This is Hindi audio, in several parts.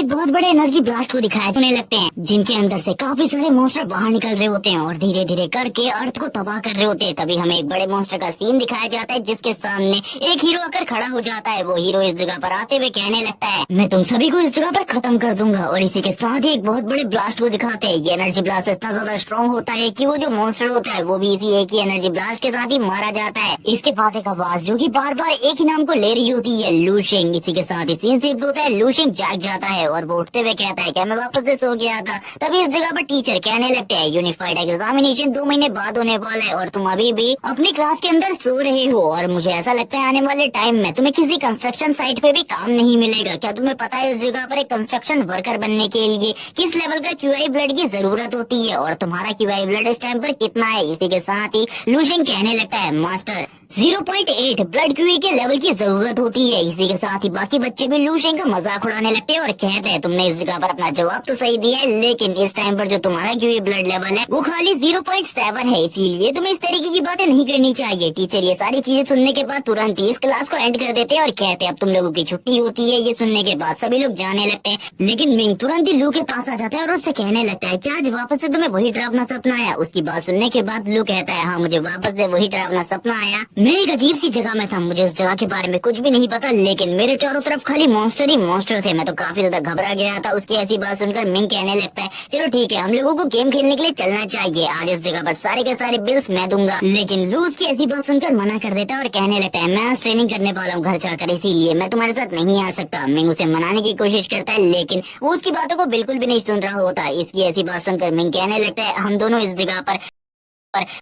एक बहुत बड़े एनर्जी ब्लास्ट को दिखाया जाने लगते हैं, जिनके अंदर से काफी सारे मॉन्स्टर बाहर निकल रहे होते हैं और धीरे धीरे करके अर्थ को तबाह कर रहे होते हैं। तभी हमें एक बड़े मॉन्स्टर का सीन दिखाया जाता है, जिसके सामने एक हीरो आकर खड़ा हो जाता है। वो हीरो इस जगह पर आते हुए कहने लगता है, मैं तुम सभी को इस जगह पर खत्म कर दूंगा। और इसी के साथ ही एक बहुत बड़े ब्लास्ट को दिखाते हैं। ये एनर्जी ब्लास्ट इतना ज्यादा स्ट्रॉन्ग होता है कि वो जो मॉन्स्टर होता है वो भी इसी एक ही एनर्जी ब्लास्ट के साथ ही मारा जाता है। इसके बाद एक आवाज जो कि बार बार एक ही नाम को ले रही होती है, लू शिंग। इसी के साथ ही सीन शिफ्ट होता है, लू शिंग जाग जाता है और वो उठते हुए कहता है कि मैं वापस से सो गया था। तभी इस जगह पर टीचर कहने लगते हैं, यूनिफाइड एग्जामिनेशन 2 महीने बाद होने वाला है और तुम अभी भी अपनी क्लास के अंदर सो रहे हो। और मुझे ऐसा लगता है आने वाले टाइम में तुम्हें किसी कंस्ट्रक्शन साइट पे भी काम नहीं मिलेगा। क्या तुम्हें पता है इस जगह पर एक कंस्ट्रक्शन वर्कर बनने के लिए किस लेवल का क्यूआई ब्लड की जरूरत होती है और तुम्हारा क्यूआई ब्लड इस टाइम पर कितना है? इसी के साथ ही लू शिंग कहने लगता है, मास्टर 0.8 ब्लड क्यूई के लेवल की जरूरत होती है। इसी के साथ ही बाकी बच्चे भी लू शिंग का मजाक उड़ाने लगते हैं और कहते हैं, तुमने इस जगह पर अपना जवाब तो सही दिया है, लेकिन इस टाइम पर जो तुम्हारा क्यूई ब्लड लेवल है वो खाली 0.7 है, इसीलिए तुम्हें इस तरीके की बातें नहीं करनी चाहिए। टीचर ये सारी चीजें सुनने के बाद तुरंत ही इस क्लास को एंड कर देते हैं और कहते हैं, अब तुम लोगों की छुट्टी होती है। ये सुनने के बाद सभी लोग जाने लगते हैं, लेकिन मिंग तुरंत ही लू के पास आ जाता है और उससे कहने लगता है, क्या आज वापस से तुम्हें वही डरावना सपना आया? उसकी बात सुनने के बाद लू कहता है, हाँ मुझे वापस से वही डरावना सपना आया। मैं एक अजीब सी जगह में था, मुझे उस जगह के बारे में कुछ भी नहीं पता, लेकिन मेरे चारों तरफ खाली मॉन्स्टर ही मॉन्स्टर थे। मैं तो काफी ज्यादा घबरा गया था। उसकी ऐसी बात सुनकर मिंग कहने लगता है, चलो ठीक है, हम लोगों को गेम खेलने के लिए चलना चाहिए। आज इस जगह पर सारे के सारे बिल्स मैं दूंगा। लेकिन लू उसकी ऐसी बात सुनकर मना कर देता है और कहने लगता है, मैं आज ट्रेनिंग करने वाला हूँ घर जाकर, इसीलिए मैं तुम्हारे साथ नहीं आ सकता। मिंग उसे मनाने की कोशिश करता है, लेकिन वो उसकी बातों को बिल्कुल भी नहीं सुन रहा होता। इसकी ऐसी बात सुनकर मिंग कहने लगता है, हम दोनों इस जगह पर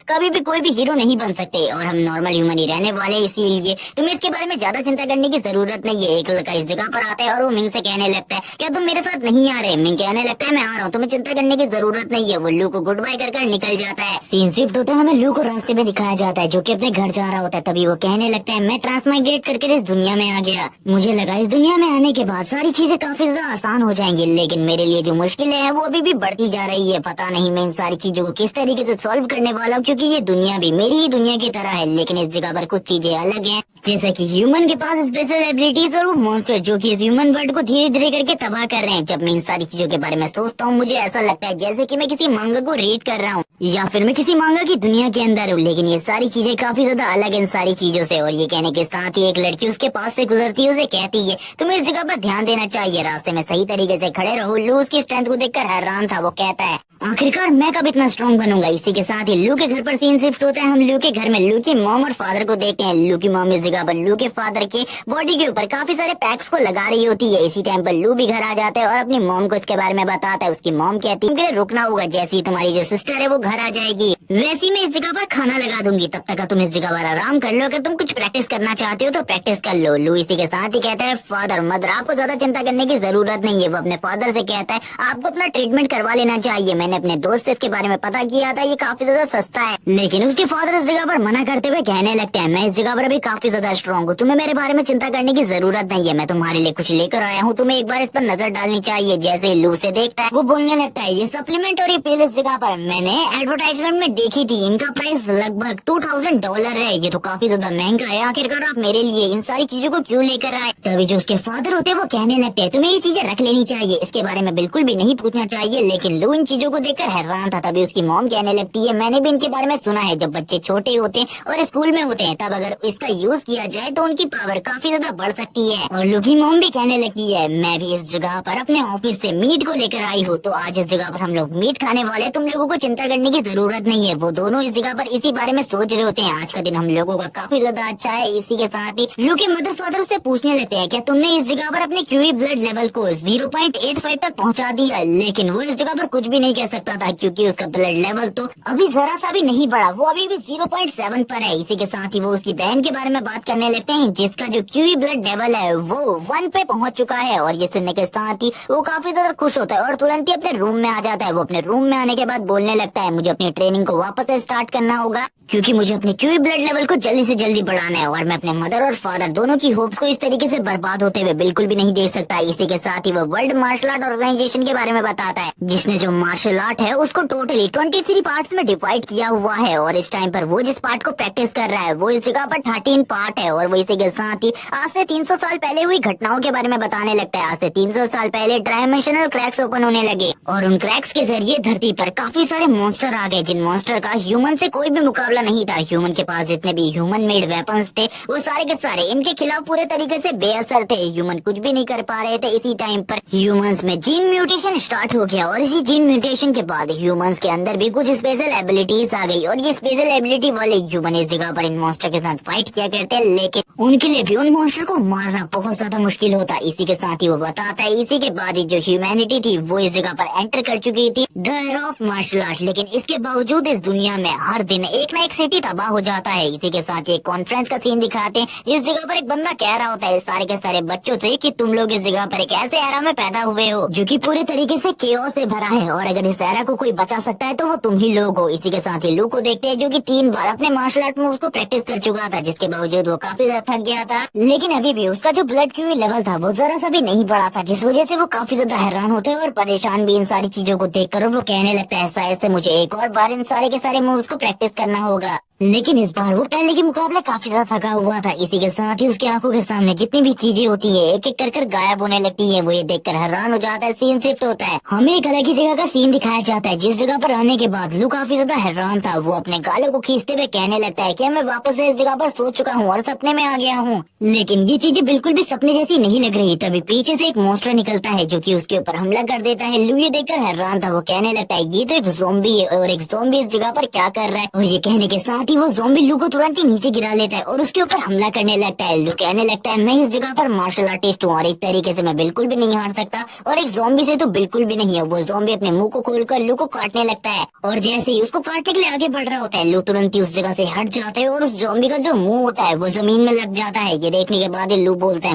कभी भी कोई भी हीरो नहीं बन सकते और हम नॉर्मल ह्यूमन ही रहने वाले, इसीलिए तुम्हें इसके बारे में ज्यादा चिंता करने की जरूरत नहीं है। एक लड़का इस जगह पर आता है और वो मिंग से कहने लगता है, क्या तुम मेरे साथ नहीं आ रहे? मिंग कहने लगता है, मैं आ रहा हूँ, तुम्हें चिंता करने की जरूरत नहीं है। वो लू को गुड बाय कर निकल जाता है। सीन शिफ्ट होता है, हमें लू को रास्ते में दिखाया जाता है जो कि अपने घर जा रहा होता है। तभी वो कहने लगता है, मैं ट्रांसमाइग्रेट करके इस दुनिया में आ गया। मुझे लगा इस दुनिया में आने के बाद सारी चीजें काफी ज्यादा आसान हो जाएंगी, लेकिन मेरे लिए जो मुश्किलें हैं वो अभी भी बढ़ती जा रही है। पता नहीं मैं इन सारी चीजों को किस तरीके से सॉल्व करने वाला हूँ, क्योंकि ये दुनिया भी मेरी ही दुनिया की तरह है, लेकिन इस जगह पर कुछ चीजें अलग हैं। जैसे कि ह्यूमन के पास स्पेशल एबिलिटीज और वो मॉन्स्टर जो कि इस ह्यूमन वर्ल्ड को धीरे धीरे करके तबाह कर रहे हैं। जब मैं इन सारी चीजों के बारे में सोचता हूँ, मुझे ऐसा लगता है जैसे कि मैं किसी मांगा को रीड कर रहा हूँ या फिर मैं किसी मांगा की दुनिया के अंदर हूँ। लेकिन ये सारी चीजें काफी ज्यादा अलग इन सारी चीजों से। और ये कहने के साथ ही एक लड़की उसके पास से गुजरती है, उसे कहती है, तुम्हें इस जगह पर ध्यान देना चाहिए, रास्ते में सही तरीके से खड़े रहो। लू उसकी स्ट्रेंथ को देखकर हैरान था। वो कहता है, आखिरकार मैं कब इतना स्ट्रॉन्ग बनूंगा? इसी के साथ ही लू के घर पर सीन शिफ्ट होता है। हम लू के घर में लू की मॉम और फादर को देखते हैं। लू की मॉम इस जगह पर लू के फादर के बॉडी के ऊपर काफी सारे पैक्स को लगा रही होती है। इसी टाइम पर लू भी घर आ जाता है और अपनी मॉम को इसके बारे में बताता है। उसकी मॉम कहती है, तुमके लिए रुकना होगा, जैसी तुम्हारी जो सिस्टर है वो घर आ जाएगी वैसी मैं इस जगह पर खाना लगा दूंगी, तब तक तुम इस जगह पर आराम कर लो। अगर तुम कुछ प्रैक्टिस करना चाहते हो तो प्रैक्टिस कर लो। लू इसी के साथ ही कहता है, फादर मदर आपको ज्यादा चिंता करने की जरूरत नहीं है। वो अपने फादर से कहता है, आपको अपना ट्रीटमेंट करवा लेना चाहिए, मैंने अपने दोस्त से इसके बारे में पता किया था, ये काफी ज्यादा सस्ता है। लेकिन उसके फादर इस जगह पर मना करते हुए कहने लगते हैं, मैं इस जगह पर अभी काफी ज्यादा स्ट्रॉन्ग हूँ, तुम्हें मेरे बारे में चिंता करने की जरूरत नहीं है। मैं तुम्हारे लिए कुछ लेकर आया हूँ, तुम्हें एक बार इस पर नजर डालनी चाहिए। जैसे लू से देखता है, वो बोलने लगता है, ये सप्लीमेंट और ये पिल इस जगह पर मैंने एडवर्टाइजमेंट में देखी थी, इनका प्राइस लगभग $2000 है, ये तो काफी ज्यादा महंगा है। आखिरकार आप मेरे लिए इन सारी चीजों को क्यों लेकर आए? तभी जो उसके फादर होते हैं वो कहने लगते हैं, तुम्हें ये चीजें रख लेनी चाहिए, इसके बारे में बिल्कुल भी नहीं पूछना चाहिए। लेकिन लू इन चीजों को देखकर हैरान था। तभी उसकी मॉम कहने लगती है, मैंने भी इनके बारे में सुना है, जब बच्चे छोटे होते हैं और स्कूल में होते हैं तब अगर इसका यूज किया जाए तो उनकी पावर काफी ज्यादा बढ़ सकती है। और लू की मॉम भी कहने लगती है, मैं भी इस जगह पर अपने ऑफिस से मीट को लेकर आई हूँ, तो आज इस जगह पर हम लोग मीट खाने वाले, तुम लोगों को चिंता करने की जरूरत नहीं है। वो दोनों इस जगह पर इसी बारे में सोच रहे होते हैं। आज का दिन हम लोगों का काफी ज्यादा अच्छा है। इसी के साथ ही लू के मदर फादर उससे पूछने लगते हैं, क्या तुमने इस जगह पर अपने क्यूई ब्लड लेवल को 0.85 तक पहुंचा दिया? लेकिन वो इस जगह पर कुछ भी नहीं कह सकता था, क्योंकि उसका ब्लड लेवल तो अभी जरा सा भी नहीं बढ़ा, वो अभी भी 0.7 पर है। इसी के साथ ही वो उसकी बहन के बारे में बात करने लगते हैं, जिसका जो क्यूई ब्लड लेवल है वो 1 पे पहुंच चुका है। और ये सुनने के साथ ही वो काफी ज्यादा खुश होता है और तुरंत ही अपने रूम में आ जाता है। वो अपने रूम में आने के बाद बोलने लगता है, मुझे अपनी ट्रेनिंग को वापस से स्टार्ट करना होगा, क्योंकि मुझे अपने क्यूई ब्लड लेवल को जल्दी से जल्दी बढ़ाना है और मैं अपने मदर और फादर दोनों की होप्स को इस तरीके से बर्बाद होते हुए बिल्कुल भी नहीं देख सकता। इसी के साथ ही वो वर्ल्ड मार्शल आर्ट ऑर्गेनाइजेशन के बारे में बताता है, जिसने जो मार्शल मार्शल आर्ट है उसको टोटली 23 पार्ट्स में डिवाइड किया हुआ है, और इस टाइम पर वो जिस पार्ट को प्रैक्टिस कर रहा है वो इस जगह पर 13 पार्ट है। और वो इसी के साथ ही आज से 300 साल पहले हुई घटनाओं के बारे में बताने लगता है। आज से 300 साल पहले डायमेंशनल क्रैक्स ओपन होने लगे और उन क्रैक्स के जरिए धरती पर काफी सारे मॉन्स्टर आ गए, जिन मॉन्स्टर का ह्यूमन से कोई भी मुकाबला नहीं था। ह्यूमन के पास जितने भी ह्यूमन मेड वेपन्स थे वो सारे के सारे इनके खिलाफ पूरे तरीके से बेअसर थे। ह्यूमन कुछ भी नहीं कर पा रहे थे। इसी टाइम पर ह्यूमंस में जीन म्यूटेशन स्टार्ट हो गया, और इसी जीन म्यूटेशन के बाद ह्यूमंस के अंदर भी कुछ स्पेशल एबिलिटीज आ गई, और ये स्पेशल एबिलिटी वाले ह्यूमन इस जगह पर इन मॉन्स्टर के साथ फाइट किया करते हैं, लेकिन उनके लिए भी उन मॉन्स्टर को मारना बहुत ज्यादा मुश्किल होता। इसी के साथ ही वो बताता है इसी के बाद ही जो ह्यूमैनिटी थी वो इस जगह पर एंटर कर चुकी थी the era of martial art. लेकिन इसके बावजूद इस दुनिया में हर दिन एक ना एक सिटी तबाह हो जाता है। इसी के साथ एक कॉन्फ्रेंस का सीन दिखाते हैं। इस जगह पर एक बंदा कह रहा होता है सारे के सारे बच्चों से कि तुम लोग इस जगह पर एक ऐसे एरा में पैदा हुए हो जो कि पूरे तरीके से केओस से भरा है, और अगर इस एरा को कोई बचा सकता है तो वो तुम ही लोग हो। इसी के साथ ही लू को देखते हैं जो कि 3 बार अपने मार्शल आर्ट मूव्स को प्रैक्टिस कर चुका था, जिसके बावजूद वो काफी ज्यादा थक गया था, लेकिन अभी भी उसका जो ब्लड क्यू लेवल था वो जरा सा भी नहीं बढ़ा था, जिस वजह से वो काफी ज्यादा हैरान होते हैं और परेशान भी इन सारी चीजों को देखकर। और वो कहने लगता है शायद से मुझे एक और बार इन सारे के सारे मूव्स को प्रैक्टिस करना होगा। लेकिन इस बार वो पहले के मुकाबले काफी ज्यादा थका हुआ था। इसी के साथ ही उसकी आंखों के सामने जितनी भी चीजें होती है एक एक कर गायब होने लगती है। वो ये देखकर हैरान हो जाता है। सीन शिफ्ट होता है, हमें एक अलग ही जगह का सीन दिखाया जाता है, जिस जगह पर आने के बाद लू काफी ज्यादा हैरान था। वो अपने गालों को खींचते हुए कहने लगता है कि मैं वापस से इस जगह पर सो चुका हूँ और सपने में आ गया हूँ, लेकिन ये चीजें बिल्कुल भी सपने जैसी नहीं लग रही। तभी पीछे से एक मॉन्स्टर निकलता है जो कि उसके ऊपर हमला कर देता है। लू ये देखकर हैरान था। वो कहने लगता है ये तो एक ज़ॉम्बी है, और एक ज़ॉम्बी इस जगह पर क्या कर रहा है। और ये कहने के साथ ही वो ज़ॉम्बी लू को तुरंत ही नीचे गिरा लेता है और उसके ऊपर हमला करने लगता है। लू कहने लगता है मैं इस जगह पर मार्शल आर्टिस्ट हूँ और इस तरीके से मैं बिल्कुल भी नहीं हार सकता, और एक ज़ॉम्बी से तो बिल्कुल भी नहीं है। वो ज़ॉम्बी अपने मुंह को खोलकर लू को काटने लगता है, और जैसे ही उसको काटने के लिए आगे बढ़ रहा होता है लू तुरंत ही उस जगह से हट जाता है और उस ज़ॉम्बी का जो मुंह होता है वो जमीन में लग जाता है। ये देखने के बाद लू बोलता है